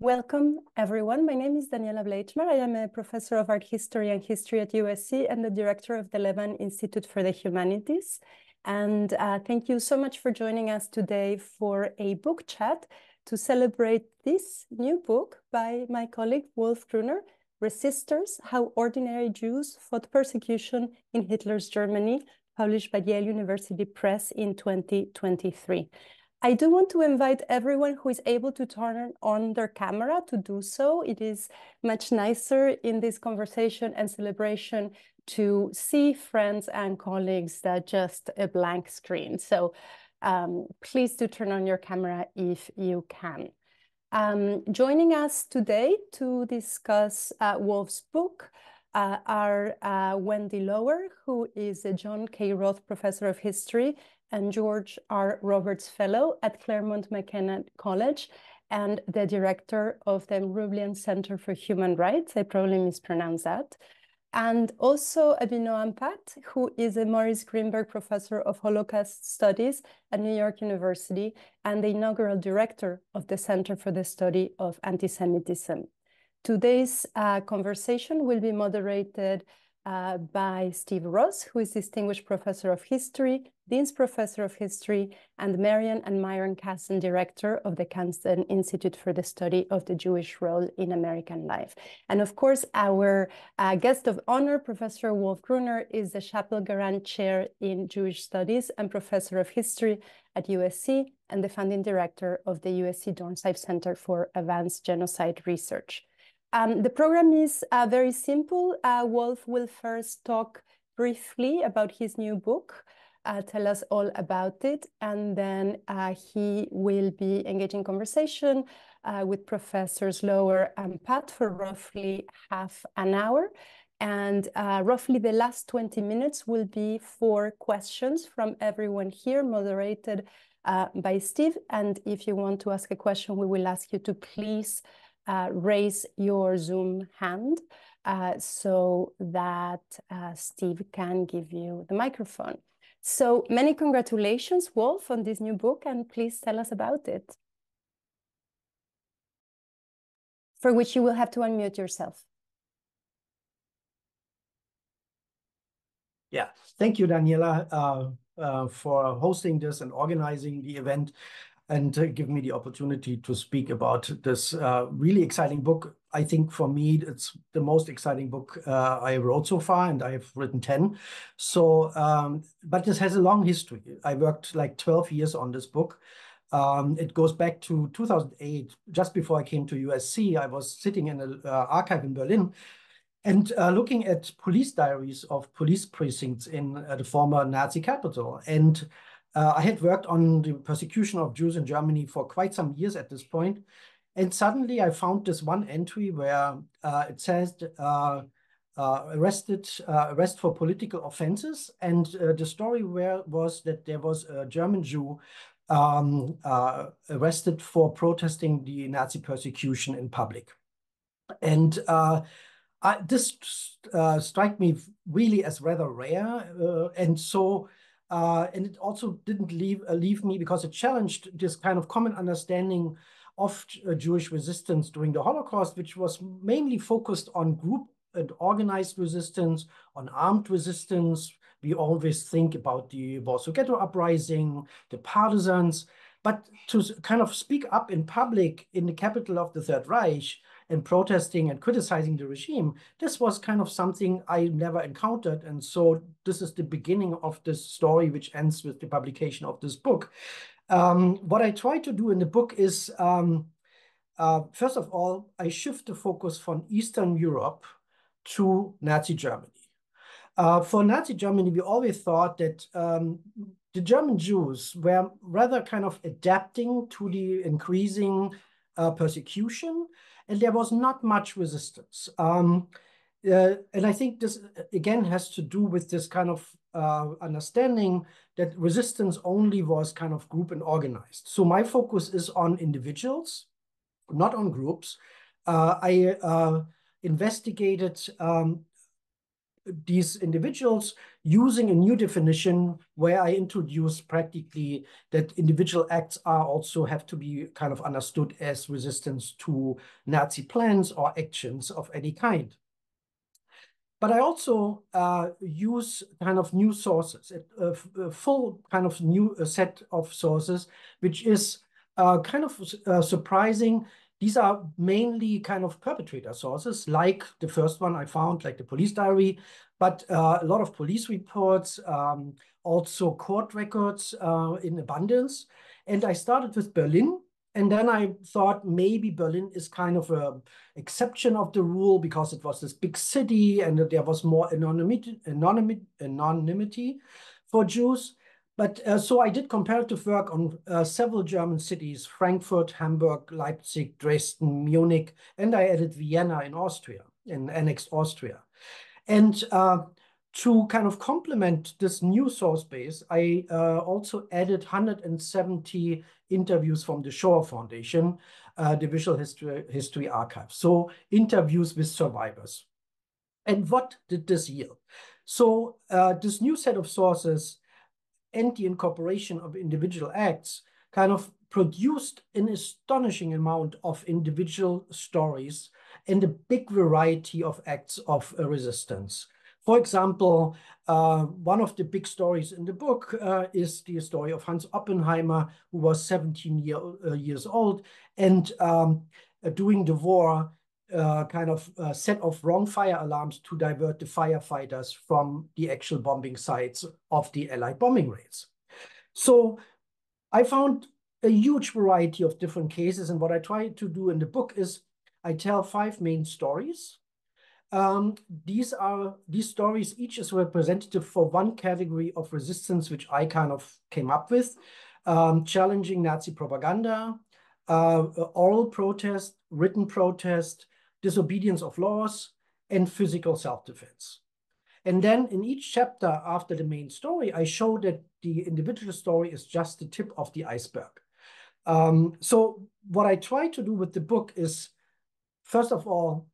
Welcome, everyone. My name is Daniela Bleichmer. I am a professor of art history and history at USC and the director of the Levan Institute for the Humanities. And thank you so much for joining us today for a book chat to celebrate this new book by my colleague Wolf Gruner, Resistors: How Ordinary Jews Fought Persecution in Hitler's Germany, published by Yale University Press in 2023. I do want to invite everyone who is able to turn on their camera to do so. It is much nicer in this conversation and celebration to see friends and colleagues than just a blank screen. So please do turn on your camera if you can. Joining us today to discuss Wolf's book are Wendy Lower, who is a John K. Roth Professor of History and George R. Roberts Fellow at Claremont McKenna College, and the director of the Rublian Center for Human Rights. I probably mispronounced that. And also Avinoam Patt, who is a Maurice Greenberg Professor of Holocaust Studies at New York University and the inaugural director of the Center for the Study of Anti-Semitism. Today's conversation will be moderated by Steve Ross, who is Distinguished Professor of History, Dean's Professor of History, and Marian and Myron Casden, Director of the Casden Institute for the Study of the Jewish Role in American Life. And of course, our guest of honor, Professor Wolf Gruner, is the Chappell-Garand Chair in Jewish Studies and Professor of History at USC and the founding director of the USC Dornsife Center for Advanced Genocide Research. The program is very simple. Wolf will first talk briefly about his new book, tell us all about it, and then he will be engaging conversation with Professors Lower and Patt for roughly half an hour. And roughly the last 20 minutes will be for questions from everyone here, moderated by Steve. And if you want to ask a question, we will ask you to please raise your Zoom hand so that Steve can give you the microphone. So many congratulations, Wolf, on this new book, and please tell us about it. For which you will have to unmute yourself. Yeah, thank you, Daniela, for hosting this and organizing the event, and give me the opportunity to speak about this really exciting book. I think for me, it's the most exciting book I wrote so far, and I have written 10. So, but this has a long history. I worked like 12 years on this book. It goes back to 2008. Just before I came to USC, I was sitting in an archive in Berlin and looking at police diaries of police precincts in the former Nazi capital. And I had worked on the persecution of Jews in Germany for quite some years at this point. And suddenly I found this one entry where it says arrest for political offenses. And the story was that there was a German Jew arrested for protesting the Nazi persecution in public. And this struck me really as rather rare. And it also didn't leave me because it challenged this kind of common understanding of Jewish resistance during the Holocaust, which was mainly focused on group and organized resistance, on armed resistance. We always think about the Warsaw Ghetto Uprising, the partisans, but to kind of speak up in public in the capital of the Third Reich and protesting and criticizing the regime, this was kind of something I never encountered. And so this is the beginning of this story, which ends with the publication of this book. What I try to do in the book is, first of all, I shift the focus from Eastern Europe to Nazi Germany. For Nazi Germany, we always thought that the German Jews were rather kind of adapting to the increasing persecution, and there was not much resistance. And I think this, again, has to do with this kind of understanding that resistance only was kind of group and organized. So my focus is on individuals, not on groups. I investigated these individuals using a new definition where I introduce practically that individual acts are also have to be kind of understood as resistance to Nazi plans or actions of any kind. But I also use kind of new sources, a full kind of new set of sources, which is kind of surprising. These are mainly kind of perpetrator sources, like the first one I found, like the police diary, but a lot of police reports, also court records in abundance. And I started with Berlin. And then I thought maybe Berlin is kind of an exception of the rule because it was this big city and there was more anonymity for Jews. But so I did comparative work on several German cities, Frankfurt, Hamburg, Leipzig, Dresden, Munich, and I added Vienna in Austria, in annexed Austria. And to kind of complement this new source base, I also added 170 interviews from the Shoah Foundation, the Visual History Archive. So interviews with survivors. And what did this yield? So this new set of sources and the incorporation of individual acts kind of produced an astonishing amount of individual stories and a big variety of acts of resistance. For example, one of the big stories in the book is the story of Hans Oppenheimer, who was 17 years old and during the war kind of set off wrong fire alarms to divert the firefighters from the actual bombing sites of the Allied bombing raids. So I found a huge variety of different cases, and what I try to do in the book is I tell 5 main stories. These stories, each is representative for one category of resistance, which I kind of came up with, challenging Nazi propaganda, oral protest, written protest, disobedience of laws, and physical self-defense. And then in each chapter after the main story, I show that the individual story is just the tip of the iceberg. So what I try to do with the book is, first of all,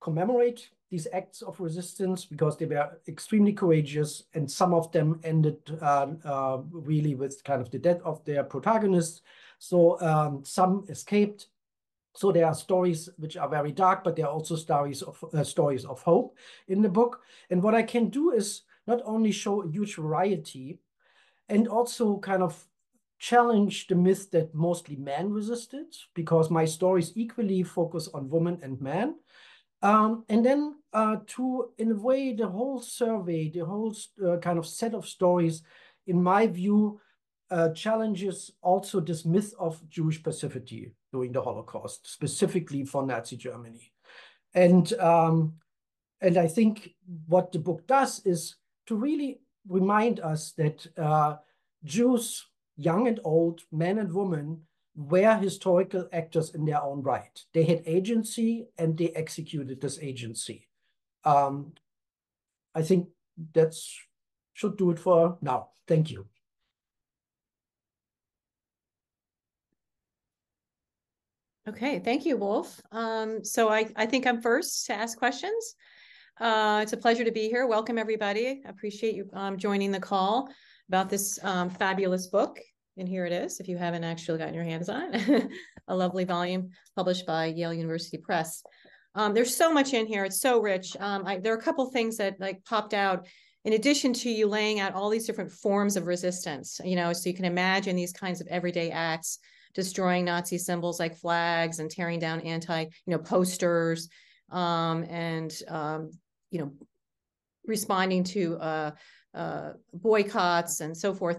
commemorate these acts of resistance because they were extremely courageous, and some of them ended really with kind of the death of their protagonists. So some escaped. So there are stories which are very dark, but there are also stories of hope in the book. And what I can do is not only show a huge variety and also kind of challenge the myth that mostly men resisted, because my stories equally focus on women and men. And then to, in a way, the whole survey, the whole kind of set of stories, in my view, challenges also this myth of Jewish passivity during the Holocaust, specifically for Nazi Germany. And I think what the book does is to really remind us that Jews, young and old, men and women, were historical actors in their own right. They had agency and they executed this agency. I think that should do it for now. Thank you. Okay, thank you, Wolf. So I think I'm first to ask questions. It's a pleasure to be here. Welcome, everybody. I appreciate you joining the call about this fabulous book. And here it is, if you haven't actually gotten your hands on it. A lovely volume published by Yale University Press. There's so much in here. It's so rich. There are a couple things that like popped out in addition to you laying out all these different forms of resistance, you know, so you can imagine these kinds of everyday acts, destroying Nazi symbols like flags and tearing down posters, responding to boycotts and so forth.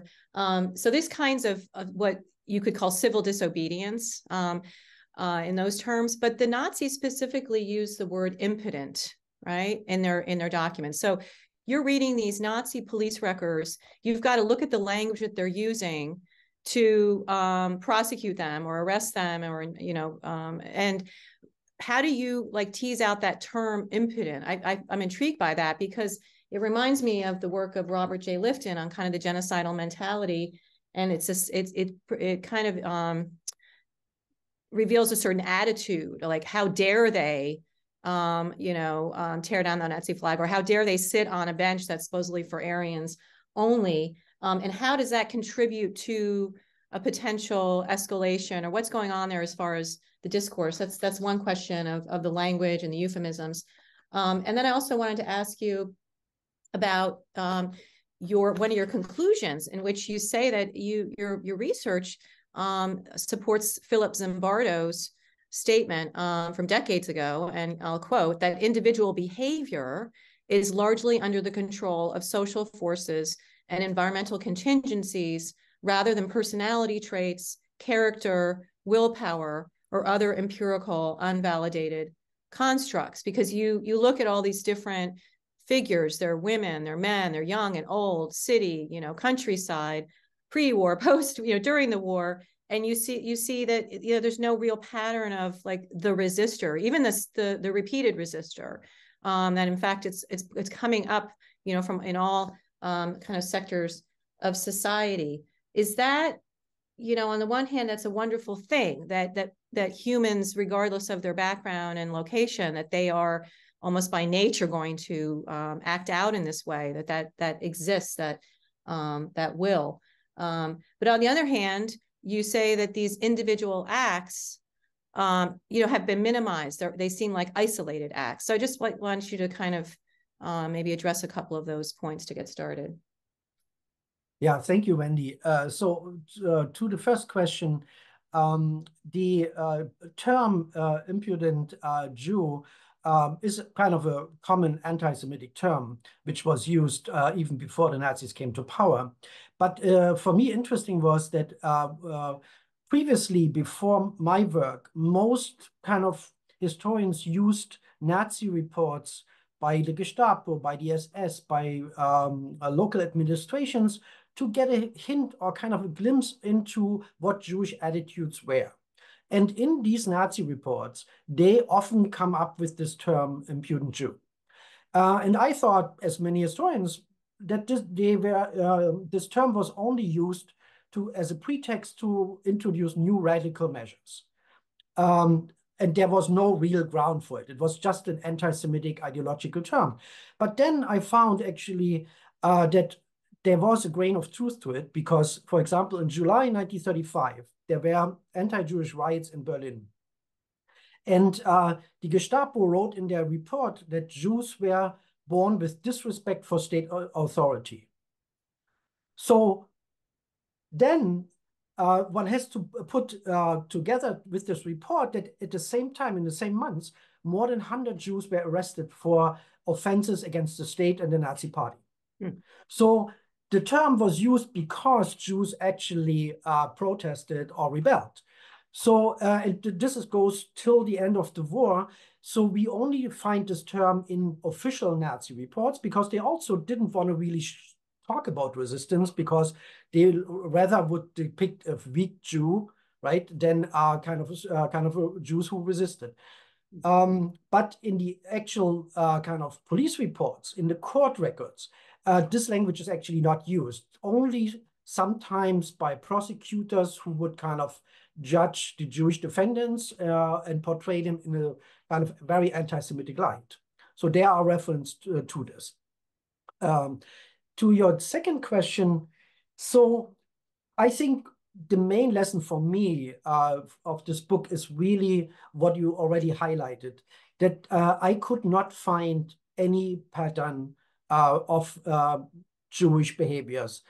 So these kinds of what you could call civil disobedience in those terms, but the Nazis specifically use the word impotent, right, in their documents. So you're reading these Nazi police records, you've got to look at the language that they're using to prosecute them or arrest them, or and how do you like tease out that term impotent? I'm intrigued by that because it reminds me of the work of Robert J. Lifton on kind of the genocidal mentality, and it kind of reveals a certain attitude, like how dare they tear down the Nazi flag, or how dare they sit on a bench that's supposedly for Aryans only? And how does that contribute to a potential escalation, or what's going on there as far as the discourse? That's one question of the language and the euphemisms. And then I also wanted to ask you about one of your conclusions, in which you say that your research supports Philip Zimbardo's statement from decades ago, and I'll quote, that individual behavior is largely under the control of social forces and environmental contingencies rather than personality traits, character, willpower, or other empirical, unvalidated constructs. Because you look at all these different figures, they're women, they're men, they're young and old, city, countryside, pre-war, post, during the war, and you see that there's no real pattern of like the resistor, even the repeated resistor, that in fact it's coming up, from in all kind of sectors of society. Is that, on the one hand, that's a wonderful thing that humans, regardless of their background and location, that they are almost by nature going to act out in this way, that exists, that will. But on the other hand, you say that these individual acts, have been minimized. They seem like isolated acts. So I just want you to kind of maybe address a couple of those points to get started. Yeah, thank you, Wendy. So to the first question, the term impudent Jew is kind of a common anti-Semitic term, which was used even before the Nazis came to power. But for me, interesting was that previously, before my work, most kind of historians used Nazi reports by the Gestapo, by the SS, by local administrations to get a hint or kind of a glimpse into what Jewish attitudes were. And in these Nazi reports, they often come up with this term impudent Jew. And I thought, as many historians, that this term was only used as a pretext to introduce new radical measures. And there was no real ground for it. It was just an anti-Semitic ideological term. But then I found actually that there was a grain of truth to it, because, for example, in July 1935, there were anti-Jewish riots in Berlin. And the Gestapo wrote in their report that Jews were born with disrespect for state authority. So then one has to put together with this report that at the same time, in the same months, more than 100 Jews were arrested for offenses against the state and the Nazi party. So the term was used because Jews actually protested or rebelled. So this goes till the end of the war. So we only find this term in official Nazi reports, because they also didn't want to really talk about resistance, because they rather would depict a weak Jew, right, than kind of Jews who resisted. But in the actual kind of police reports, in the court records, this language is actually not used. Only sometimes by prosecutors who would kind of judge the Jewish defendants and portray them in a kind of very anti-Semitic light. So there are references to this. To your second question, so I think the main lesson for me of this book is really what you already highlighted, that I could not find any pattern of Jewish behaviors,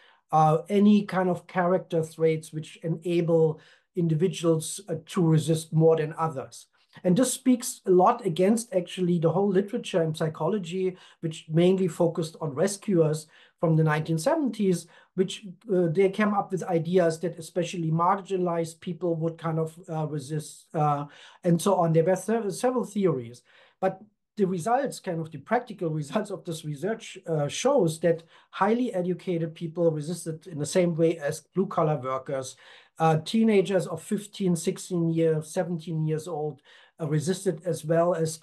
any kind of character traits which enable individuals to resist more than others. And this speaks a lot against actually the whole literature in psychology, which mainly focused on rescuers from the 1970s, which they came up with ideas that especially marginalized people would kind of resist and so on. There were several theories, but the results, kind of the practical results of this research shows that highly educated people resisted in the same way as blue-collar workers. Teenagers of 15, 16 years, 17 years old resisted, as well as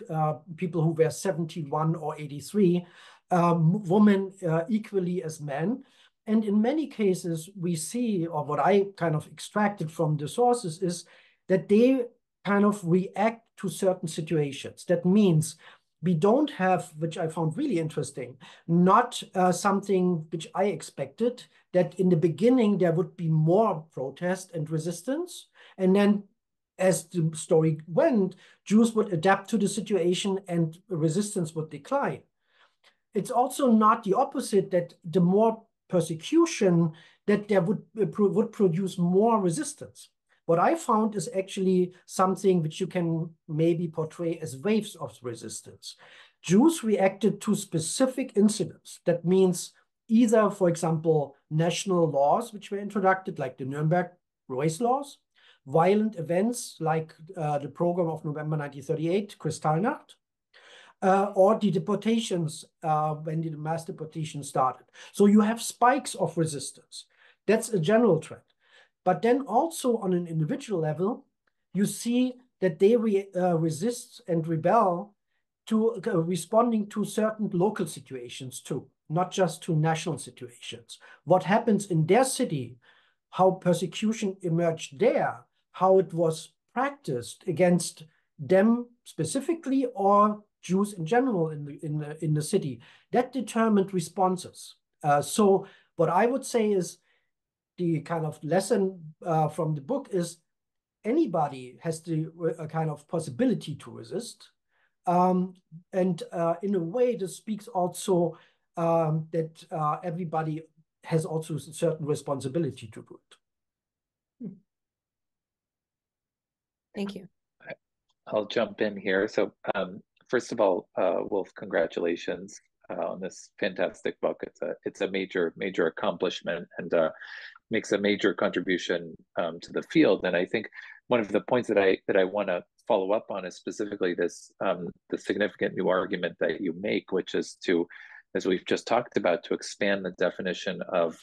people who were 71 or 83, women equally as men. And in many cases, we see, or what I kind of extracted from the sources, is that they kind of react to certain situations. That means we don't have, which I found really interesting, not something which I expected, that in the beginning there would be more protest and resistance. And then as the story went, Jews would adapt to the situation and resistance would decline. It's also not the opposite, that the more persecution, that there would produce more resistance. What I found is actually something which you can maybe portray as waves of resistance. Jews reacted to specific incidents. That means either, for example, national laws which were introduced, like the Nuremberg race laws, violent events like the program of November 1938, Kristallnacht, or the deportations when the mass deportation started. So you have spikes of resistance. That's a general trend. But then also on an individual level, you see that they resist and rebel to responding to certain local situations too, not just to national situations. What happens in their city, how persecution emerged there, how it was practiced against them specifically or Jews in general in the city, that determined responses. So what I would say is the kind of lesson from the book is anybody has the kind of possibility to resist. And in a way, this speaks also that everybody has also a certain responsibility to do it. Thank you. I'll jump in here. So first of all, Wolf, congratulations on this fantastic book. It's a major accomplishment and makes a major contribution to the field. And I think one of the points that I want to follow up on is specifically this the significant new argument that you make, which is to, as we've just talked about, to expand the definition of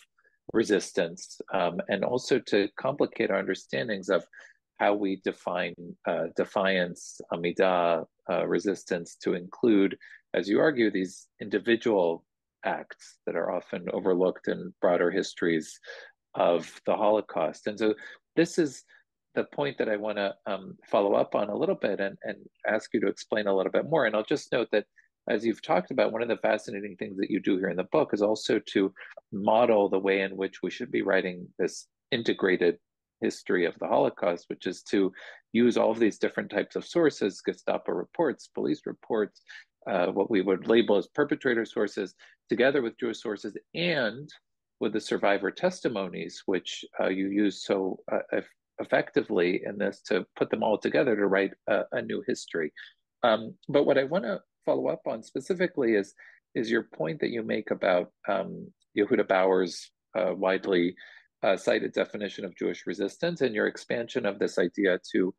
resistance and also to complicate our understandings of how we define defiance, amidah, resistance, to include, as you argue, these individual acts that are often overlooked in broader histories of the Holocaust. And so this is the point that I want to follow up on a little bit and ask you to explain a little bit more. And I'll just note that, as you've talked about, one of the fascinating things that you do here in the book is also to model the way in which we should be writing this integrated history of the Holocaust, which is to use all of these different types of sources, Gestapo reports, police reports, what we would label as perpetrator sources, together with Jewish sources and with the survivor testimonies, which you use so effectively in this, to put them all together to write a new history. But what I want to follow up on specifically is your point that you make about Yehuda Bauer's widely cited definition of Jewish resistance, and your expansion of this idea to,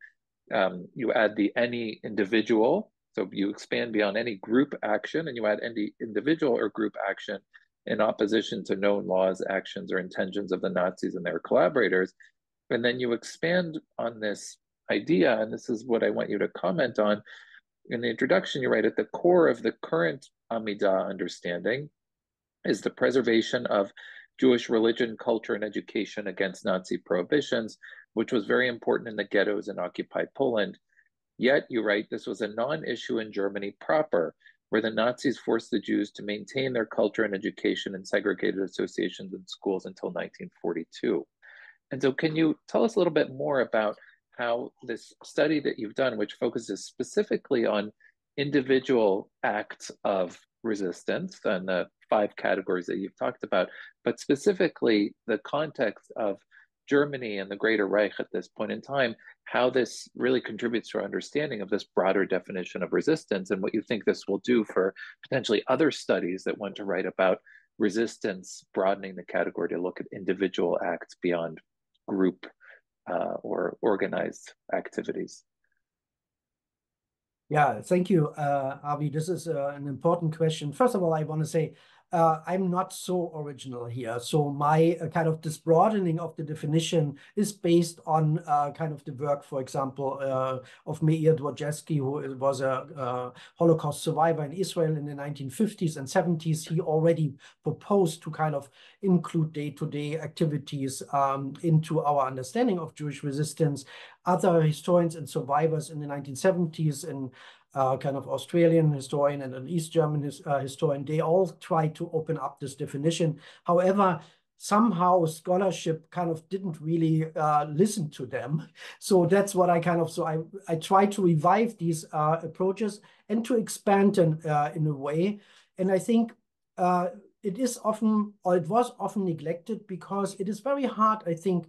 you add the any individual, so you expand beyond any group action, and you add any individual or group action in opposition to known laws, actions, or intentions of the Nazis and their collaborators. And then you expand on this idea, and this is what I want you to comment on. In the introduction, you write, at the core of the current Amidah understanding is the preservation of Jewish religion, culture, and education against Nazi prohibitions, which was very important in the ghettos in occupied Poland. Yet, you write, this was a non-issue in Germany proper, where the Nazis forced the Jews to maintain their culture and education in segregated associations and schools until 1942. And so can you tell us a little bit more about how this study that you've done, which focuses specifically on individual acts of resistance and the 5 categories that you've talked about, but specifically the context of Germany and the Greater Reich at this point in time, how this really contributes to our understanding of this broader definition of resistance, and what you think this will do for potentially other studies that want to write about resistance, broadening the category to look at individual acts beyond group or organized activities. Yeah, thank you, Avi. This is an important question. First of all, I want to say I'm not so original here. So my kind of this broadening of the definition is based on kind of the work, for example, of Meir Dwojewski, who was a Holocaust survivor in Israel in the 1950s and 70s. He already proposed to kind of include day-to-day activities into our understanding of Jewish resistance. Other historians and survivors in the 1970s and kind of Australian historian and an East German historian, they all try to open up this definition. However, somehow scholarship kind of didn't really listen to them. So that's what I kind of, so I try to revive these approaches and to expand them in a way. And I think it is often, or it was often neglected because it is very hard, I think,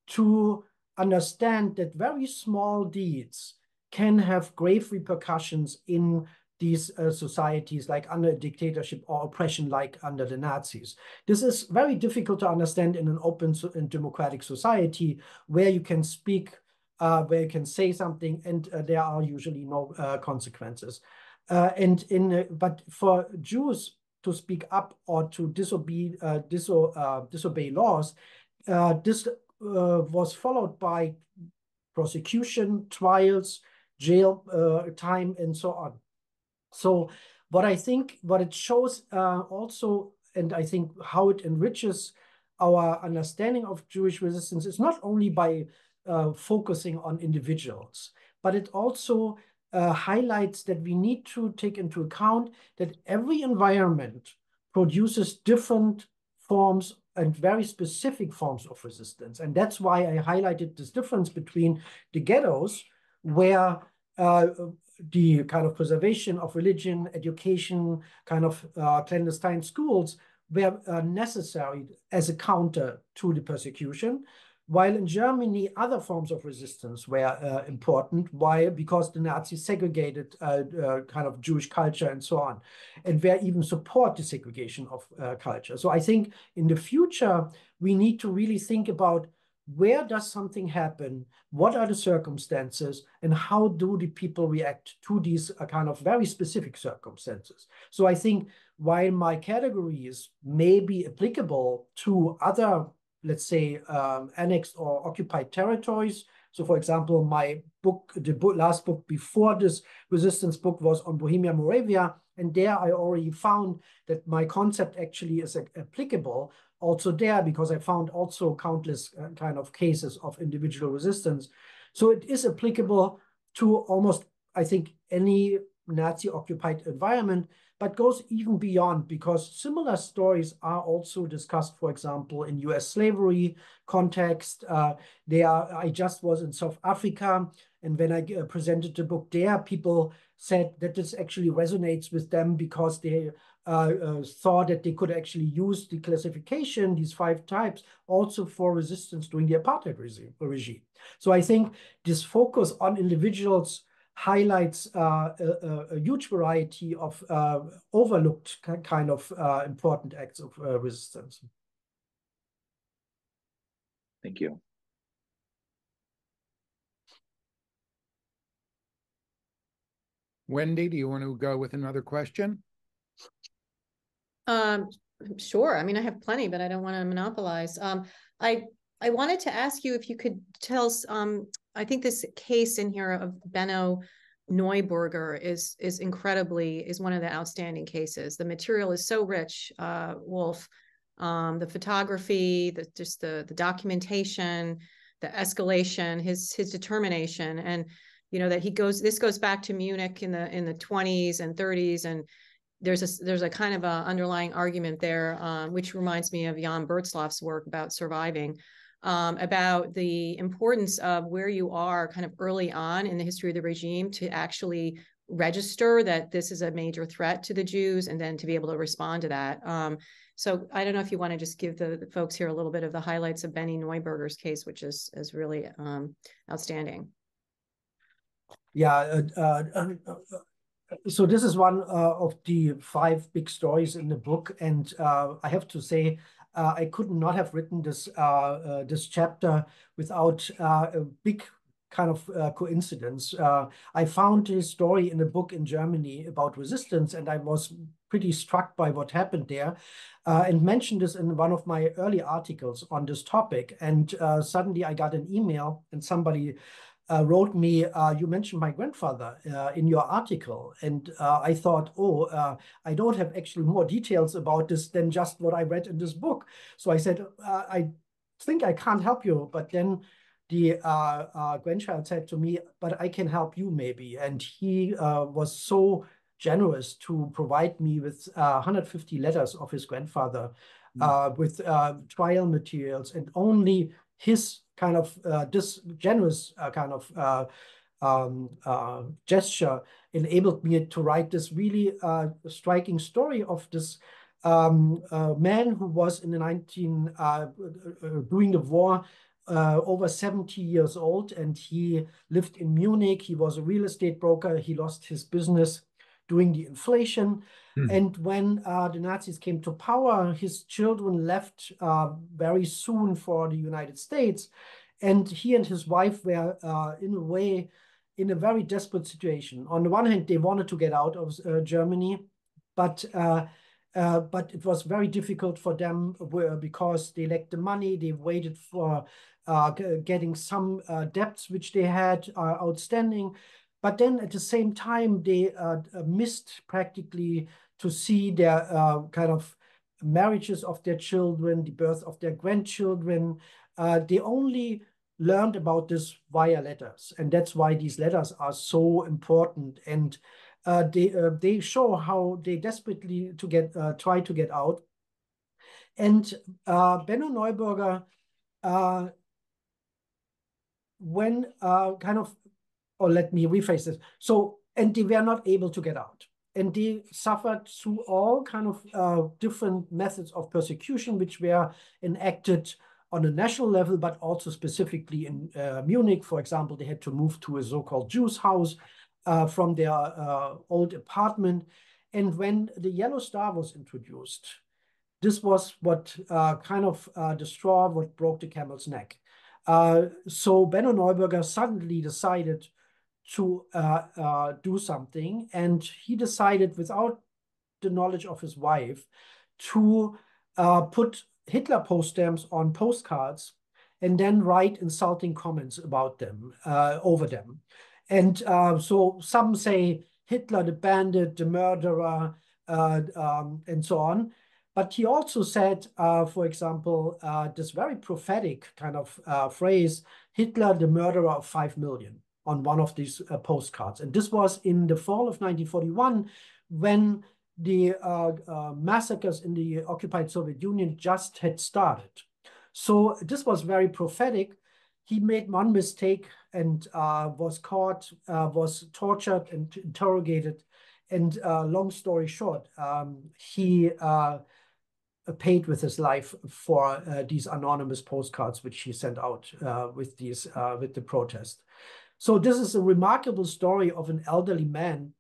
to understand that very small deeds can have grave repercussions in these societies, like under a dictatorship or oppression, like under the Nazis. This is very difficult to understand in an open and democratic society where you can speak, where you can say something, and there are usually no consequences. But for Jews to speak up or to disobey laws, this was followed by prosecution, trials, jail time, and so on. So what I think, what it shows also, and I think how it enriches our understanding of Jewish resistance is not only by focusing on individuals, but it also highlights that we need to take into account that every environment produces different forms and very specific forms of resistance. And that's why I highlighted this difference between the ghettos, where the kind of preservation of religion, education, kind of clandestine schools were necessary as a counter to the persecution, while in Germany, other forms of resistance were important. Why? Because the Nazis segregated kind of Jewish culture and so on, and were even support the segregation of culture. So I think in the future, we need to really think about where does something happen, what are the circumstances, and how do the people react to these kind of very specific circumstances. So I think while my categories may be applicable to other, let's say, annexed or occupied territories. So for example, my book, last book before this resistance book was on Bohemia, Moravia. And there I already found that my concept actually is applicable also there, because I found also countless kind of cases of individual resistance. So it is applicable to almost, I think, any Nazi-occupied environment, but goes even beyond, because similar stories are also discussed, for example, in US slavery context. I just was in South Africa, and when I presented the book there, people said that this actually resonates with them because they thought that they could actually use the classification, these 5 types, also for resistance during the apartheid regime. So I think this focus on individuals highlights a huge variety of overlooked kind of important acts of resistance. Thank you. Wendy, do you want to go with another question? Sure. I mean, I have plenty, but I don't want to monopolize. I wanted to ask you if you could tell us, I think this case in here of Benno Neuberger is one of the outstanding cases. The material is so rich, Wolf, the photography, the documentation, the escalation, his determination, and that this goes back to Munich in the 20s and 30s, and there's a kind of a underlying argument there, which reminds me of Jan Bertzloff's work about surviving, about the importance of where you are kind of early on in the history of the regime to actually register that this is a major threat to the Jews, and then to be able to respond to that. So I don't know if you want to just give the folks here a little bit of the highlights of Benny Neuberger's case, which is really outstanding. Yeah, so this is one of the 5 big stories in the book, and I have to say I could not have written this this chapter without a big kind of coincidence. I found his story in a book in Germany about resistance, and I was pretty struck by what happened there, and mentioned this in one of my early articles on this topic. And suddenly I got an email, and somebody wrote me, you mentioned my grandfather in your article. And I thought, oh, I don't have actually more details about this than just what I read in this book. So I said, I think I can't help you. But then the grandchild said to me, but I can help you maybe. And he was so generous to provide me with 150 letters of his grandfather with trial materials, and only his kind of this generous kind of gesture enabled me to write this really striking story of this man who was in the during the war, over 70 years old, and he lived in Munich. He was a real estate broker. He lost his business during the inflation. And when the Nazis came to power, his children left very soon for the United States. And he and his wife were, in a way, in a very desperate situation. On the one hand, they wanted to get out of Germany, but it was very difficult for them because they lacked the money. They waited for getting some debts which they had outstanding. But then at the same time, they missed practically to see their kind of marriages of their children, the birth of their grandchildren. They only learned about this via letters. And that's why these letters are so important. And they show how they desperately try to get out. And Benno Neuberger, when kind of, or let me rephrase this. So, and they were not able to get out. And they suffered through all kind of different methods of persecution, which were enacted on a national level, but also specifically in Munich. For example, they had to move to a so-called Jews house from their old apartment. And when the Yellow Star was introduced, this was what kind of the straw what broke the camel's neck. So Benno Neuberger suddenly decided to do something, and he decided, without the knowledge of his wife, to put Hitler post stamps on postcards and then write insulting comments about them, over them. And so some say Hitler the bandit, the murderer, and so on. But he also said, for example, this very prophetic kind of phrase, Hitler the murderer of 5 million, on one of these postcards. And this was in the fall of 1941, when the massacres in the occupied Soviet Union just had started. So this was very prophetic. He made one mistake and was caught, was tortured and interrogated. And long story short, he paid with his life for these anonymous postcards which he sent out with the protest. So this is a remarkable story of an elderly man,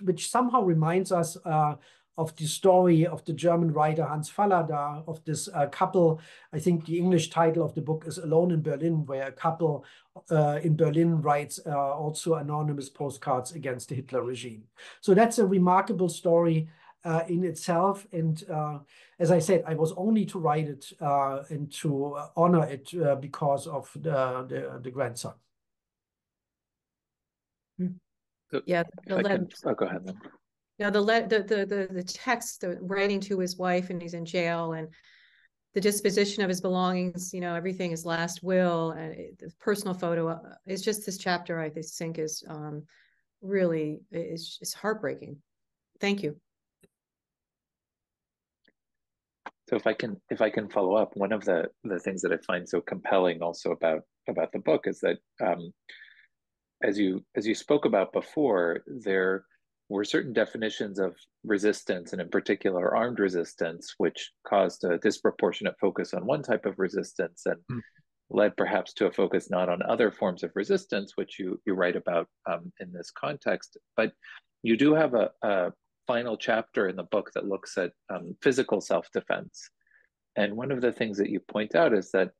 which somehow reminds us of the story of the German writer Hans Fallada, of this couple. I think the English title of the book is Alone in Berlin, where a couple in Berlin writes also anonymous postcards against the Hitler regime. So that's a remarkable story in itself. And as I said, I was only to write it and to honor it because of the grandson. Yeah, go ahead then. Yeah, the text, the writing to his wife, and he's in jail, and the disposition of his belongings, everything, his last will, and the personal photo is just, this chapter I think is really is heartbreaking. Thank you. So if I can follow up, one of the things that I find so compelling also about the book is that as you spoke about before, there were certain definitions of resistance, and in particular armed resistance, which caused a disproportionate focus on one type of resistance and led perhaps to a focus not on other forms of resistance, which you write about in this context. But you do have a final chapter in the book that looks at physical self-defense. And one of the things that you point out is that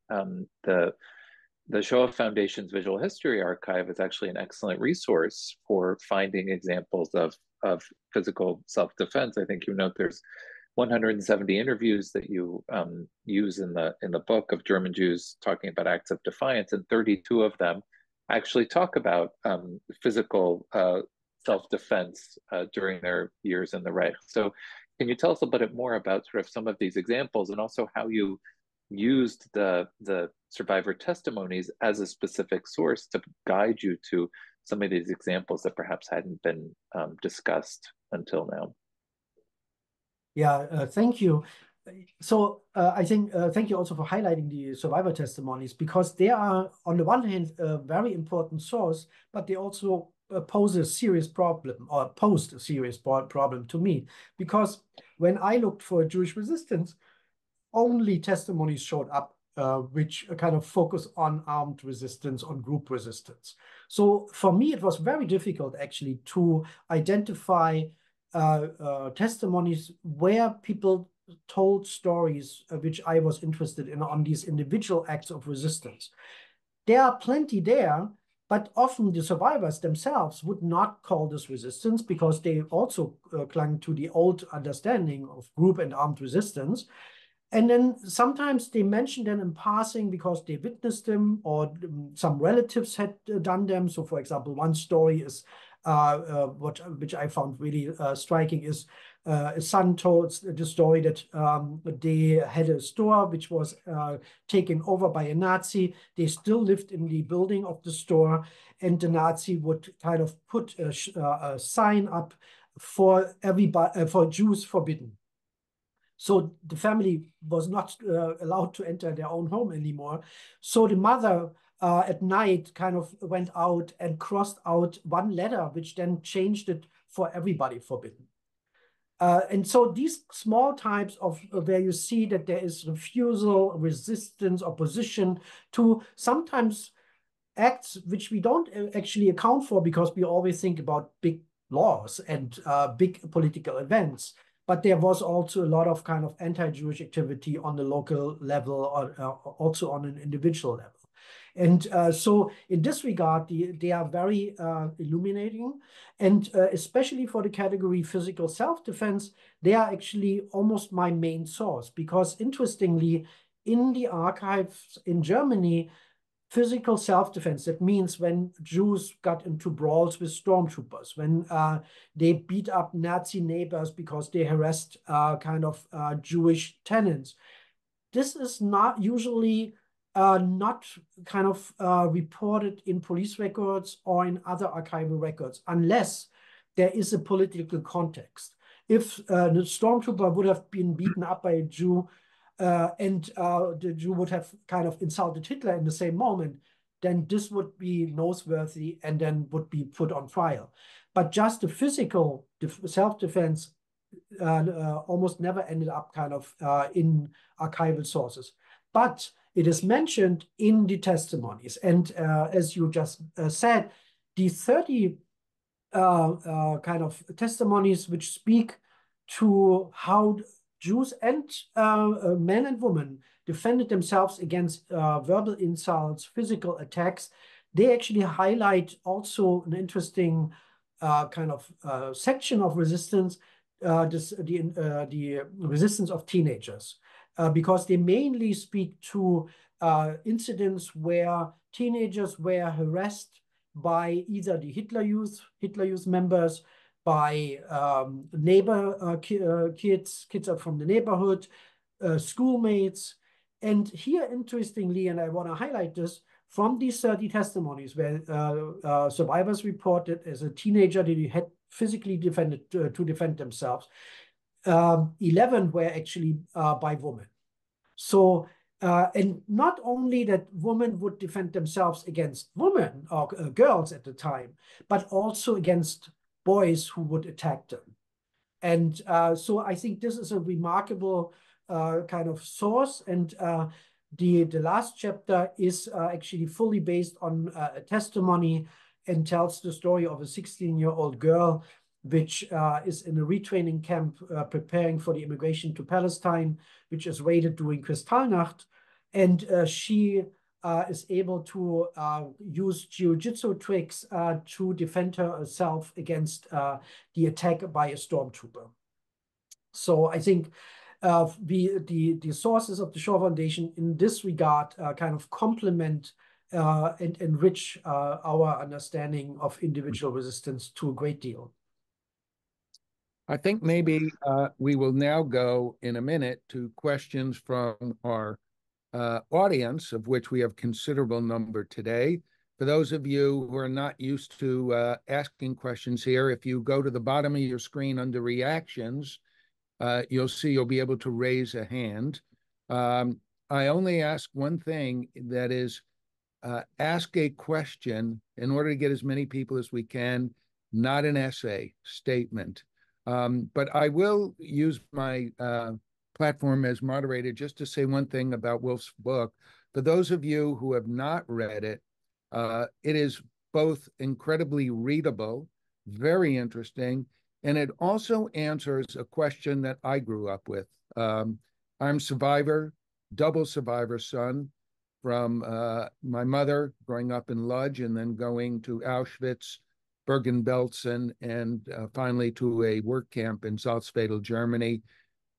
the Shoah Foundation's Visual History Archive is actually an excellent resource for finding examples of physical self-defense. I think you note there's 170 interviews that you use in the book of German Jews talking about acts of defiance, and 32 of them actually talk about physical self-defense during their years in the Reich. So can you tell us a bit more about sort of some of these examples, and also how you used the survivor testimonies as a specific source to guide you to some of these examples that perhaps hadn't been discussed until now? Yeah, thank you. So I think thank you also for highlighting the survivor testimonies, because they are, on the one hand, a very important source, but they also pose a serious problem, or posed a serious problem to me, because when I looked for Jewish resistance, only testimonies showed up which kind of focus on armed resistance, on group resistance. So for me, it was very difficult actually to identify testimonies where people told stories which I was interested in on these individual acts of resistance. There are plenty there, but often the survivors themselves would not call this resistance, because they also clung to the old understanding of group and armed resistance. And then sometimes they mention them in passing because they witnessed them, or some relatives had done them. So, for example, one story is which I found really striking is a son told the story that they had a store which was taken over by a Nazi. They still lived in the building of the store, and the Nazi would kind of put a sign up for everybody, for Jews forbidden. So the family was not allowed to enter their own home anymore. So the mother at night kind of went out and crossed out one letter, which then changed it for everybody forbidden. And so these small types of where you see that there is refusal, resistance, opposition to sometimes acts which we don't actually account for, because we always think about big laws and big political events. But there was also a lot of kind of anti-Jewish activity on the local level, or also on an individual level. And so in this regard, they are very illuminating. And especially for the category physical self-defense, they are actually almost my main source, because interestingly, in the archives in Germany, physical self-defense, that means when Jews got into brawls with stormtroopers, when they beat up Nazi neighbors because they harassed Jewish tenants. This is not usually not kind of reported in police records or in other archival records, unless there is a political context. If the stormtrooper would have been beaten up by a Jew, and the Jew would have kind of insulted Hitler in the same moment, then this would be noteworthy and then would be put on trial. But just the physical self-defense almost never ended up kind of in archival sources. But it is mentioned in the testimonies. And as you just said, the 30 kind of testimonies which speak to how Jews and men and women defended themselves against verbal insults, physical attacks, they actually highlight also an interesting kind of section of resistance, the resistance of teenagers, because they mainly speak to incidents where teenagers were harassed by either the Hitler Youth members, by neighbor kids from the neighborhood, schoolmates. And here, interestingly, and I want to highlight this, from these 30 testimonies where survivors reported as a teenager they had physically defended to defend themselves, 11 were actually by women. So, and not only that women would defend themselves against women or girls at the time, but also against boys who would attack them. And so I think this is a remarkable kind of source. And the last chapter is actually fully based on a testimony and tells the story of a 16-year-old girl which is in a retraining camp preparing for the immigration to Palestine, which is raided during Kristallnacht. And she is able to use jiu-jitsu tricks to defend herself against the attack by a stormtrooper. So I think the sources of the Shaw Foundation in this regard kind of complement and enrich our understanding of individual resistance to a great deal. I think maybe we will now go in a minute to questions from our audience, of which we have considerable number today. For those of you who are not used to asking questions here, if you go to the bottom of your screen under reactions, you'll see you'll be able to raise a hand. I only ask one thing, that is, ask a question in order to get as many people as we can, not an essay statement. But I will use my platform as moderator just to say one thing about Wolf's book. For those of you who have not read it, it is both incredibly readable, very interesting, and it also answers a question that I grew up with. I'm survivor, double survivor son, from my mother growing up in Lodz and then going to Auschwitz, Bergen-Belsen, and finally to a work camp in Salzwedel, Germany.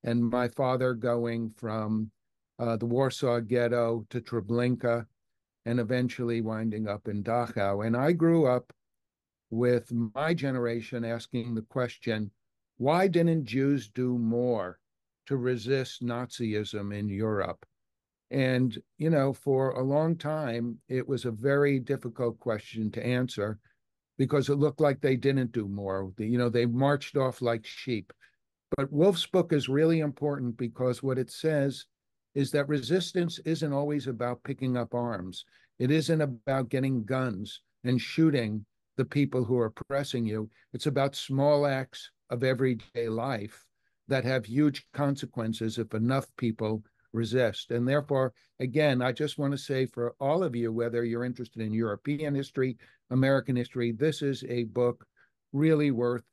And my father going from the Warsaw Ghetto to Treblinka and eventually winding up in Dachau. And I grew up with my generation asking the question, why didn't Jews do more to resist Nazism in Europe? And, you know, for a long time, it was a very difficult question to answer because it looked like they didn't do more. You know, they marched off like sheep. But Wolf's book is really important because what it says is that resistance isn't always about picking up arms. It isn't about getting guns and shooting the people who are oppressing you. It's about small acts of everyday life that have huge consequences if enough people resist. And therefore, again, I just want to say for all of you, whether you're interested in European history, American history, this is a book really worth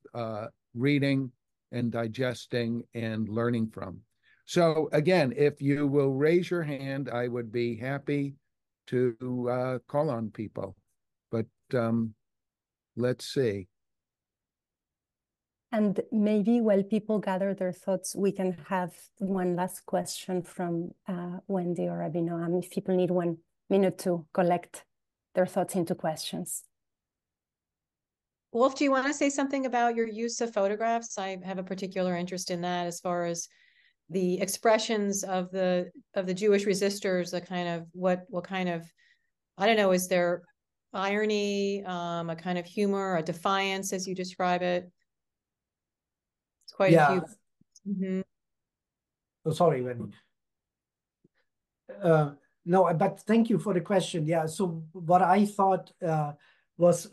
reading and digesting and learning from. So again, if you will raise your hand, I would be happy to call on people. But let's see. And maybe while people gather their thoughts, we can have one last question from Wendy or Avinoam, if people need 1 minute to collect their thoughts into questions. Wolf, do you want to say something about your use of photographs? I have a particular interest in that as far as the expressions of the Jewish resistors, the kind of what kind of, I don't know, is there irony, a kind of humor, a defiance as you describe it? It's quite a few. Mm-hmm. Oh, sorry, Wendy. No, but thank you for the question. Yeah, so what I thought was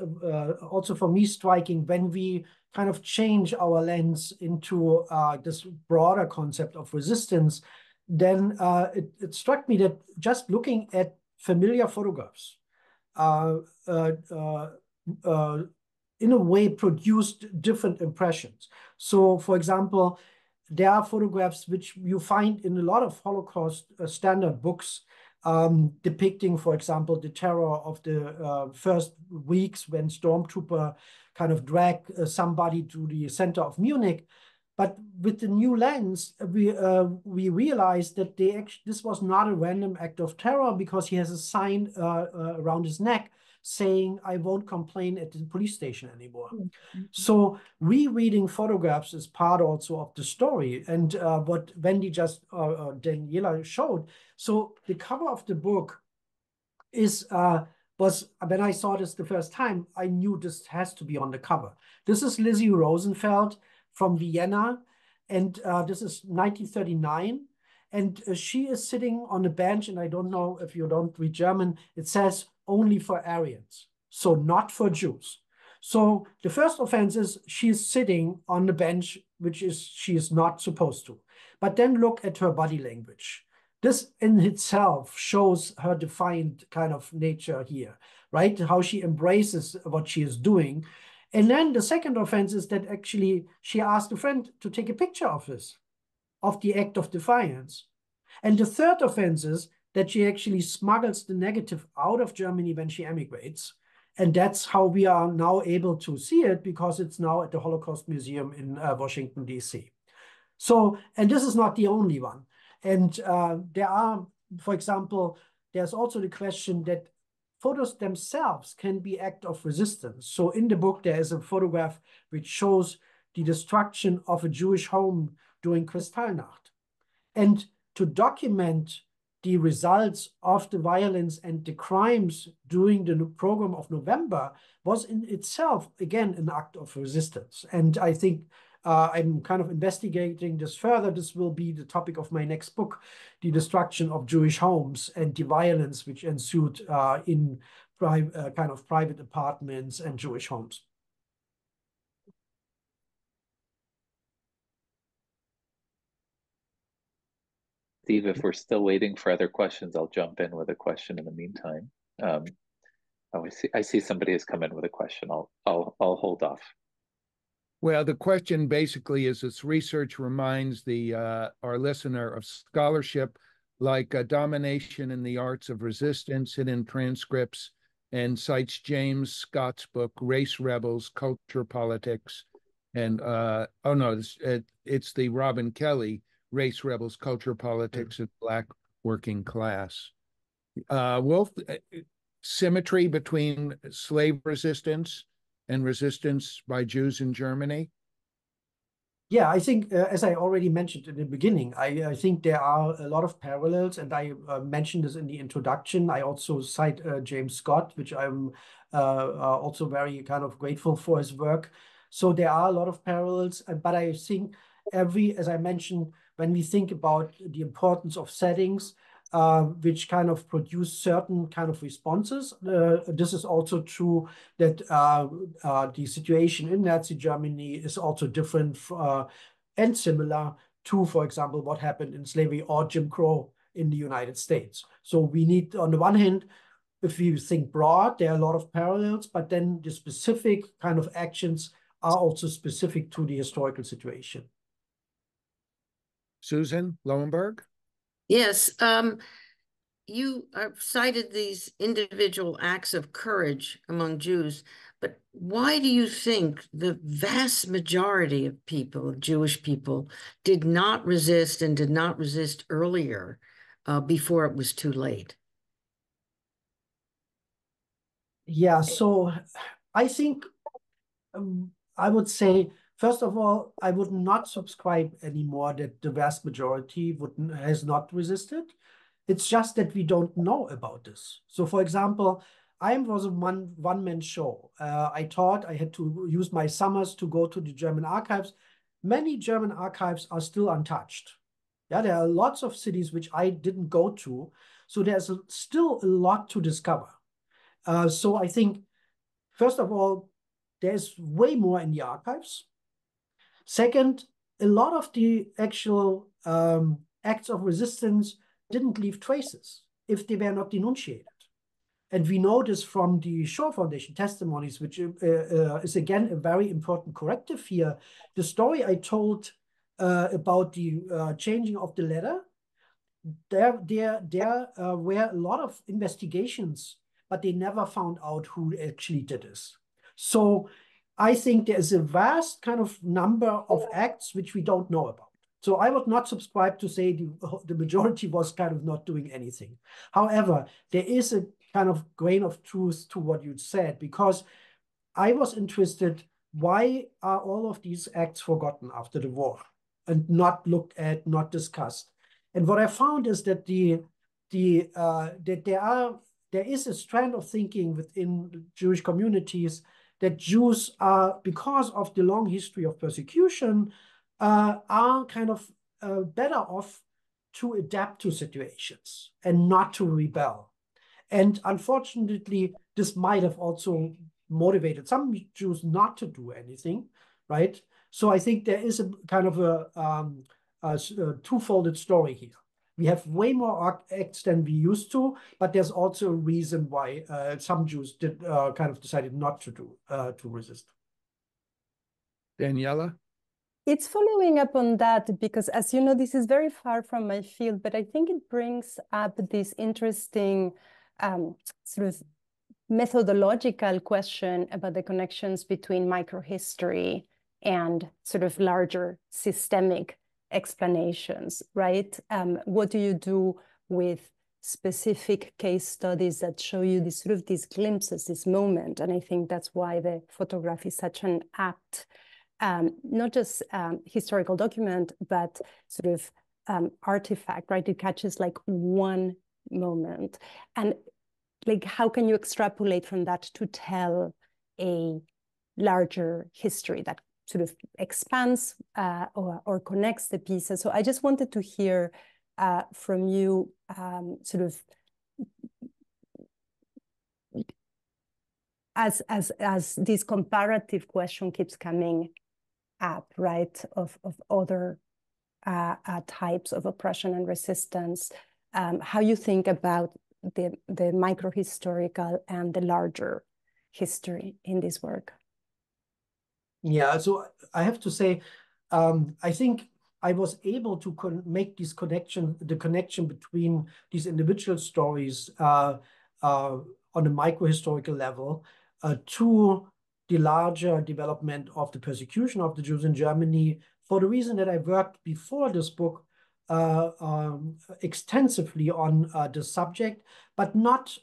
also for me striking when we kind of change our lens into this broader concept of resistance, then it struck me that just looking at familiar photographs in a way produced different impressions. So, for example, there are photographs which you find in a lot of Holocaust standard books depicting, for example, the terror of the first weeks when stormtrooper kind of drag somebody to the center of Munich. But with the new lens, we realized that this was not a random act of terror because he has a sign around his neck saying, "I won't complain at the police station anymore." Mm-hmm. So rereading photographs is part also of the story. And what Wendy just, Daniela showed. So the cover of the book was, when I saw this the first time, I knew this has to be on the cover. This is Lizzie Rosenfeld from Vienna, and this is 1939. And she is sitting on a bench, and I don't know if you don't read German, it says only for Aryans, so not for Jews. So the first offense is she's sitting on the bench, which is she is not supposed to. But then look at her body language. This in itself shows her defiant kind of nature here, right? How she embraces what she is doing. And then the second offense is that actually she asked a friend to take a picture of this, of the act of defiance. And the third offense is that she actually smuggles the negative out of Germany when she emigrates. And that's how we are now able to see it, because it's now at the Holocaust Museum in Washington, D.C. So, and this is not the only one. And there are, for example, there's also the question that photos themselves can be act of resistance. So in the book, there is a photograph which shows the destruction of a Jewish home during Kristallnacht. And to document the results of the violence and the crimes during the program of November was in itself, again, an act of resistance. And I think I'm kind of investigating this further. This will be the topic of my next book, the destruction of Jewish homes and the violence which ensued in kind of private apartments and Jewish homes. Steve, if we're still waiting for other questions, I'll jump in with a question in the meantime. Oh, I see somebody has come in with a question. I'll hold off. Well, the question basically is, this research reminds our listener of scholarship like Domination in the Arts of Resistance, hidden transcripts, and cites James Scott's book, Race Rebels, Culture, Politics, and, oh no, it's the Robin Kelly, Race Rebels, Culture, Politics, and Black Working Class. Wolf, symmetry between slave resistance and resistance by Jews in Germany? Yeah, I think, as I already mentioned in the beginning, I think there are a lot of parallels, and I mentioned this in the introduction. I also cite James Scott, which I'm also very kind of grateful for his work. So there are a lot of parallels, but I think as I mentioned, when we think about the importance of settings, which kind of produce certain kind of responses. This is also true that the situation in Nazi Germany is also different and similar to, for example, what happened in slavery or Jim Crow in the United States. So we need, on the one hand, if we think broad, there are a lot of parallels, but then the specific kind of actions are also specific to the historical situation. Susan Lowenberg? Yes, you cited these individual acts of courage among Jews, but why do you think the vast majority of people, of Jewish people, did not resist and did not resist earlier before it was too late? Yeah, so I think I would say, first of all, I would not subscribe anymore that the vast majority has not resisted. It's just that we don't know about this. So, for example, I was a one-man show. I taught, I had to use my summers to go to the German archives. Many German archives are still untouched. Yeah, there are lots of cities which I didn't go to. So there's still a lot to discover. So I think, first of all, there's way more in the archives. Second, a lot of the actual acts of resistance didn't leave traces if they were not denunciated. And we know this from the Shore Foundation testimonies, which is, again, a very important corrective here. The story I told about the changing of the letter, there were a lot of investigations, but they never found out who actually did this. So I think there is a vast kind of number of acts which we don't know about. So I would not subscribe to say the majority was kind of not doing anything. However, there is a kind of grain of truth to what you said, because I was interested, why are all of these acts forgotten after the war and not looked at, not discussed? And what I found is that that there is a strand of thinking within Jewish communities that Jews are, because of the long history of persecution, are kind of better off to adapt to situations and not to rebel. And unfortunately, this might have also motivated some Jews not to do anything, right? So I think there is a kind of a two-folded story here. We have way more acts than we used to, but there's also a reason why some Jews did kind of decided not to resist. Daniela? It's following up on that because, as you know, this is very far from my field, but I think it brings up this interesting sort of methodological question about the connections between microhistory and sort of larger systemic explanations, right? What do you do with specific case studies that show you this sort of these glimpses, this moment? And I think that's why the photograph is such an apt, not just historical document, but sort of artifact, right? It catches like one moment. And like, how can you extrapolate from that to tell a larger history that sort of expands or connects the pieces? So I just wanted to hear from you sort of as this comparative question keeps coming up, right, of other types of oppression and resistance, how you think about the microhistorical and the larger history in this work. Yeah, so I have to say, I think I was able to make this connection, the connection between these individual stories on a microhistorical level to the larger development of the persecution of the Jews in Germany, for the reason that I worked before this book extensively on the subject, but not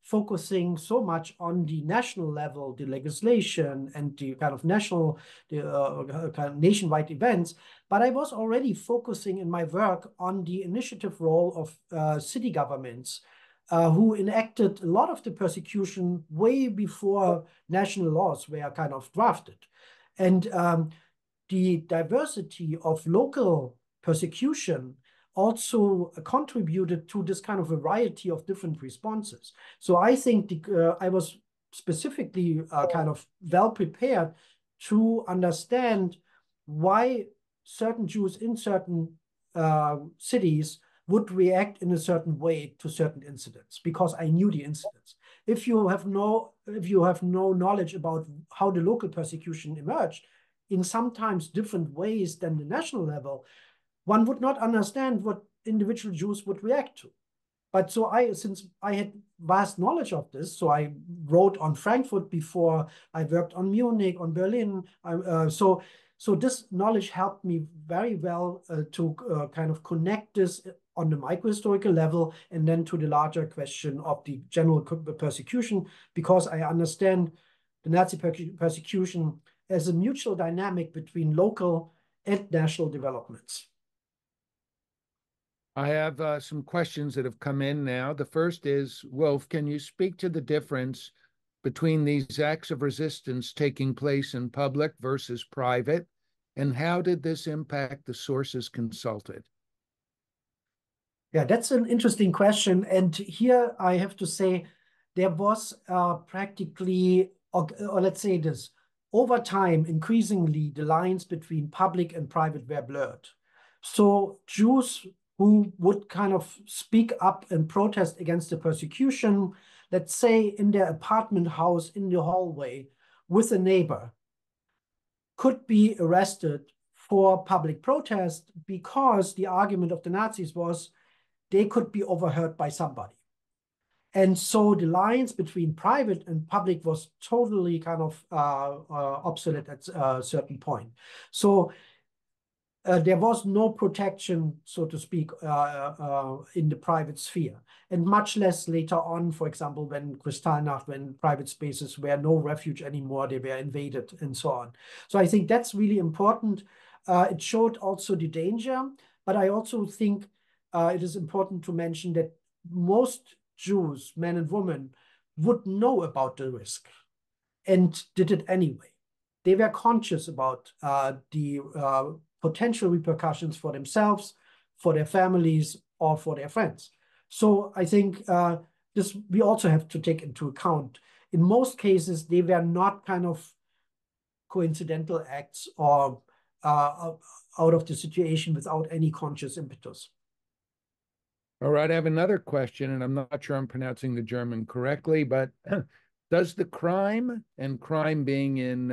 focusing so much on the national level, the legislation and the kind of national, kind of nationwide events. But I was already focusing in my work on the initiative role of city governments who enacted a lot of the persecution way before national laws were kind of drafted. And the diversity of local persecution also contributed to this kind of variety of different responses. So I think I was specifically kind of well prepared to understand why certain Jews in certain cities would react in a certain way to certain incidents, because I knew the incidents. If you have no knowledge about how the local persecution emerged in sometimes different ways than the national level, one would not understand what individual Jews would react to. But so since I had vast knowledge of this, so I wrote on Frankfurt before, I worked on Munich, on Berlin. So this knowledge helped me very well to kind of connect this on the microhistorical level and then to the larger question of the general persecution, because I understand the Nazi persecution as a mutual dynamic between local and national developments. I have some questions that have come in now. The first is, Wolf, can you speak to the difference between these acts of resistance taking place in public versus private, and how did this impact the sources consulted? Yeah, that's an interesting question. And here I have to say there was practically, or let's say this, over time, increasingly, the lines between public and private were blurred. So Jews who would kind of speak up and protest against the persecution, let's say in their apartment house in the hallway with a neighbor, could be arrested for public protest because the argument of the Nazis was they could be overheard by somebody. And so the lines between private and public was totally kind of obsolete at a certain point. So there was no protection, so to speak, in the private sphere, and much less later on, for example, when Kristallnacht, when private spaces were no refuge anymore, they were invaded and so on. So I think that's really important. It showed also the danger, but I also think it is important to mention that most Jews, men and women, would know about the risk and did it anyway. They were conscious about the potential repercussions for themselves, for their families, or for their friends. So I think this we also have to take into account. In most cases, they were not kind of coincidental acts or out of the situation without any conscious impetus. All right, I have another question, and I'm not sure I'm pronouncing the German correctly, but does the crime, and crime being in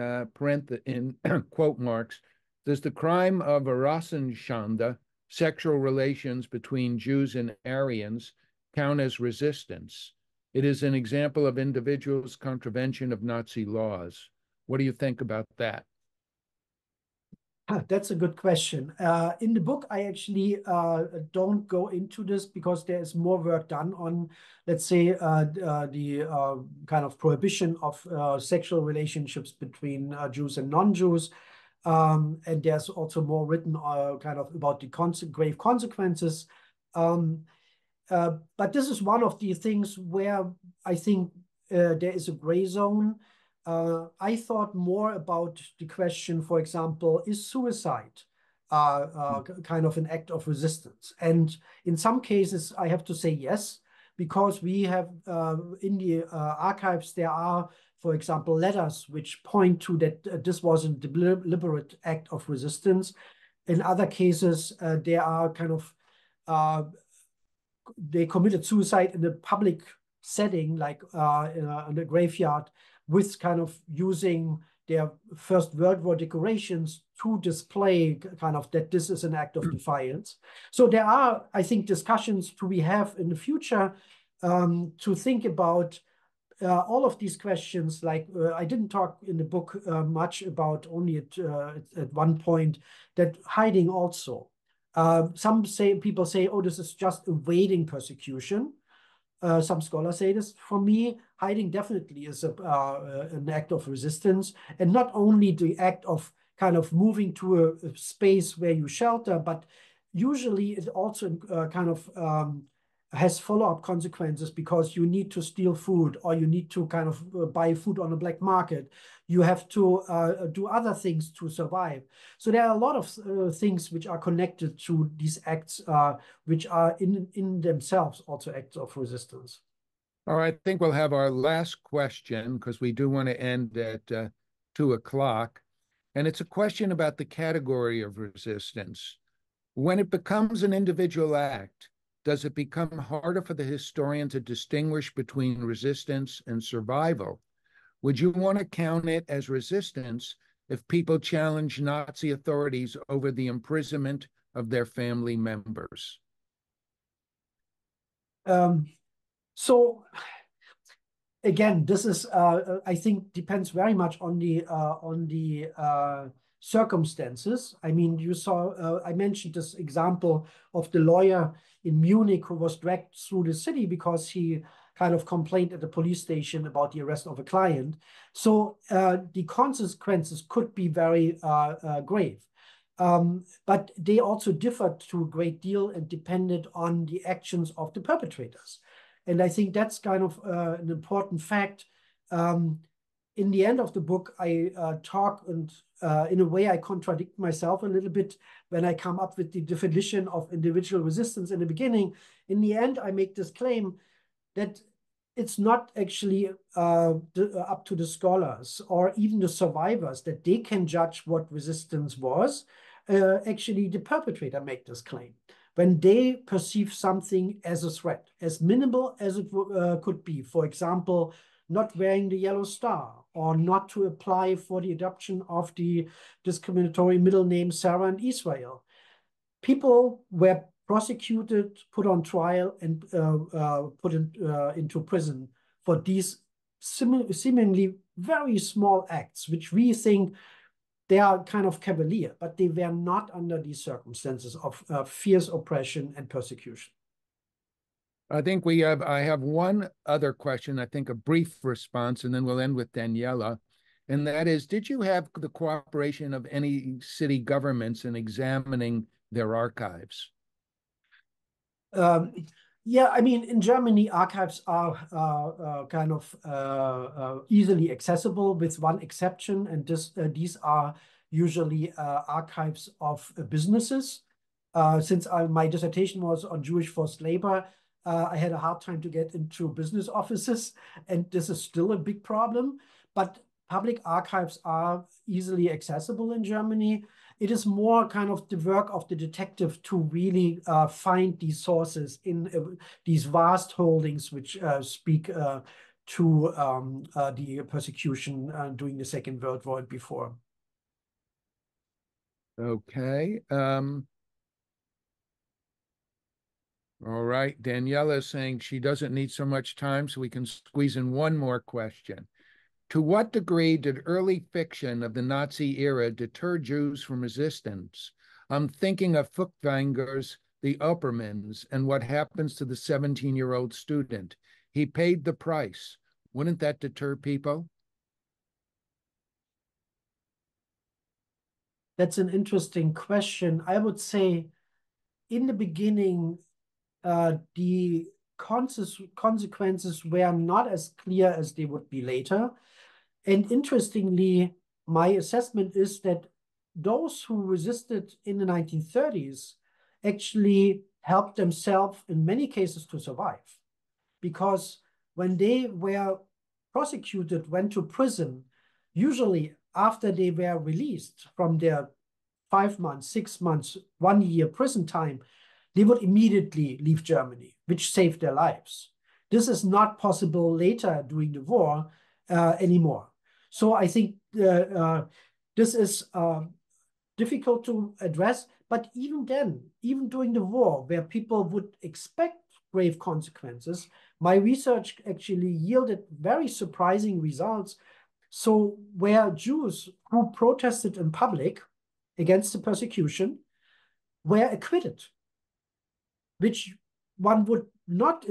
quote marks, Does the crime of Rassenschande, sexual relations between Jews and Aryans, count as resistance? It is an example of individuals' contravention of Nazi laws. What do you think about that? That's a good question. In the book, I actually don't go into this because there is more work done on, let's say, the kind of prohibition of sexual relationships between Jews and non-Jews. And there's also more written kind of about the grave consequences. But this is one of the things where I think there is a gray zone. I thought more about the question, for example, is suicide kind of an act of resistance? And in some cases, I have to say yes, because we have in the archives, there are, for example, letters which point to that this was a deliberate act of resistance. In other cases, there are kind of, they committed suicide in a public setting, like in a graveyard, with kind of using their First World War decorations to display kind of that this is an act of defiance. So there are, I think, discussions to be have in the future to think about all of these questions. Like I didn't talk in the book much about, only at one point, that hiding also. Some people say, oh, this is just evading persecution. Some scholars say this. For me, hiding definitely is an act of resistance, and not only the act of kind of moving to a space where you shelter, but usually it also kind of has follow-up consequences, because you need to steal food, or you need to kind of buy food on the black market. You have to do other things to survive. So there are a lot of things which are connected to these acts, which are in themselves also acts of resistance. All right, I think we'll have our last question, because we do want to end at 2 o'clock. And it's a question about the category of resistance. When it becomes an individual act, does it become harder for the historian to distinguish between resistance and survival? Would you want to count it as resistance if people challenge Nazi authorities over the imprisonment of their family members? So again, this is I think depends very much on the circumstances. I mean, you saw I mentioned this example of the lawyer in Munich who was dragged through the city because he kind of complained at the police station about the arrest of a client. So the consequences could be very grave. But they also differed to a great deal and depended on the actions of the perpetrators. And I think that's kind of an important fact. In the end of the book, I talk, and in a way I contradict myself a little bit when I come up with the definition of individual resistance in the beginning. In the end, I make this claim that it's not actually up to the scholars or even the survivors that they can judge what resistance was. Actually, the perpetrator make this claim when they perceive something as a threat, as minimal as it could be. For example, not wearing the yellow star, or not to apply for the adoption of the discriminatory middle name Sarah in Israel. People were prosecuted, put on trial, and put into prison for these seemingly very small acts, which we think they are kind of cavalier, but they were not under these circumstances of fierce oppression and persecution. I think I have one other question, I think a brief response, and then we'll end with Daniela. And that is, did you have the cooperation of any city governments in examining their archives? Yeah, I mean, in Germany, archives are kind of easily accessible, with one exception, and these are usually archives of businesses. Since my dissertation was on Jewish forced labor, I had a hard time to get into business offices, and this is still a big problem. But public archives are easily accessible in Germany. It is more kind of the work of the detective to really find these sources in these vast holdings, which speak to the persecution during the Second World War and before. Okay. All right. Daniela is saying she doesn't need so much time, so we can squeeze in one more question. To what degree did early fiction of the Nazi era deter Jews from resistance? I'm thinking of Furtwänger's The Oppermans and what happens to the 17-year-old student. He paid the price. Wouldn't that deter people? That's an interesting question. I would say in the beginning, the consequences were not as clear as they would be later. And interestingly, my assessment is that those who resisted in the 1930s actually helped themselves in many cases to survive. Because when they were prosecuted, went to prison, usually after they were released from their 5 months, 6 months, 1 year prison time, they would immediately leave Germany, which saved their lives. This is not possible later during the war anymore. So I think this is difficult to address. But even then, even during the war, where people would expect grave consequences, my research actually yielded very surprising results. So where Jews who protested in public against the persecution were acquitted, which one would not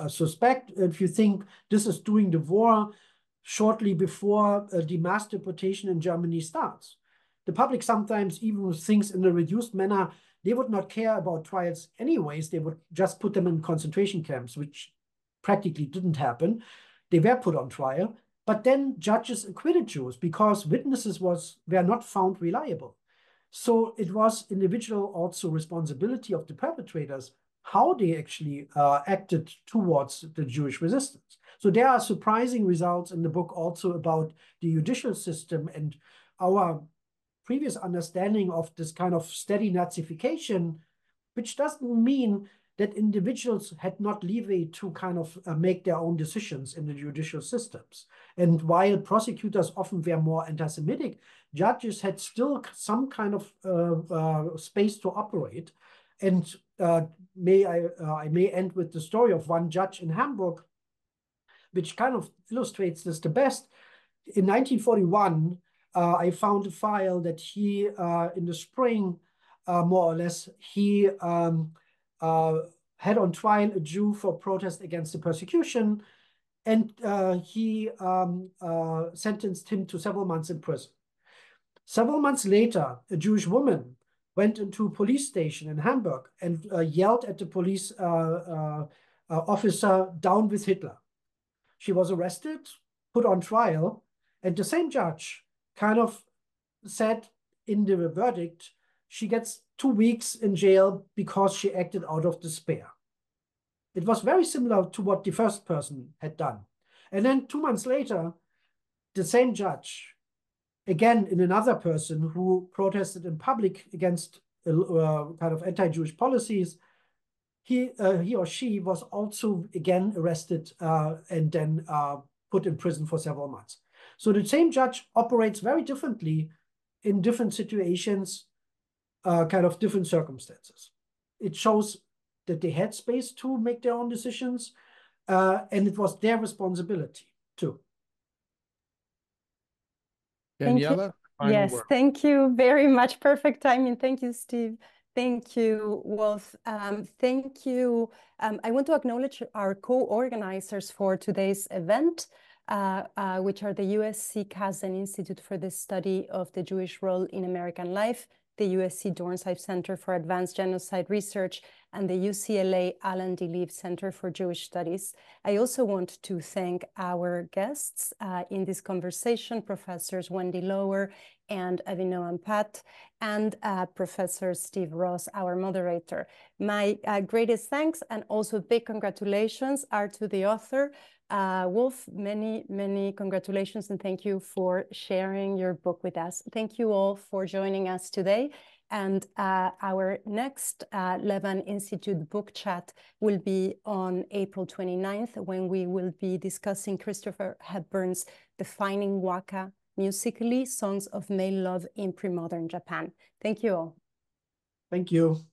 suspect if you think this is during the war, shortly before the mass deportation in Germany starts. The public sometimes even thinks in a reduced manner they would not care about trials anyways. They would just put them in concentration camps, which practically didn't happen. They were put on trial, but then judges acquitted Jews because witnesses were not found reliable. So it was individual also responsibility of the perpetrators how they actually acted towards the Jewish resistance. So there are surprising results in the book also about the judicial system and our previous understanding of this kind of steady Nazification, which doesn't mean that individuals had not leeway to kind of make their own decisions in the judicial systems. And while prosecutors often were more anti-Semitic, judges had still some kind of space to operate. And I may end with the story of one judge in Hamburg, which kind of illustrates this the best. In 1941, I found a file that he, in the spring, more or less, he had on trial a Jew for protest against the persecution, and he sentenced him to several months in prison. Several months later, a Jewish woman went into a police station in Hamburg and yelled at the police officer, "Down with Hitler." She was arrested, put on trial, and the same judge kind of said in the verdict, she gets 2 weeks in jail because she acted out of despair. It was very similar to what the first person had done. And then 2 months later, the same judge, again in another person who protested in public against kind of anti-Jewish policies, he or she was also again arrested and then put in prison for several months. So the same judge operates very differently in different situations, kind of different circumstances. It shows that they had space to make their own decisions, and it was their responsibility too. Daniela, final Yes, word. thank you very much. Perfect timing. Thank you, Steve. Thank you, Wolf. Thank you. I want to acknowledge our co-organizers for today's event, which are the USC Casden Institute for the Study of the Jewish Role in American Life, the USC Dornsife Center for Advanced Genocide Research, and the UCLA Alan D. Leve Center for Jewish Studies. I also want to thank our guests in this conversation, Professors Wendy Lower and Avinoam Patt, and Professor Steve Ross, our moderator. My greatest thanks and also big congratulations are to the author, Wolf. Many, many congratulations and thank you for sharing your book with us. Thank you all for joining us today. And our next Levan Institute book chat will be on April 29th, when we will be discussing Christopher Hepburn's Defining Waka, musically songs of male love in pre-modern Japan. Thank you all. Thank you.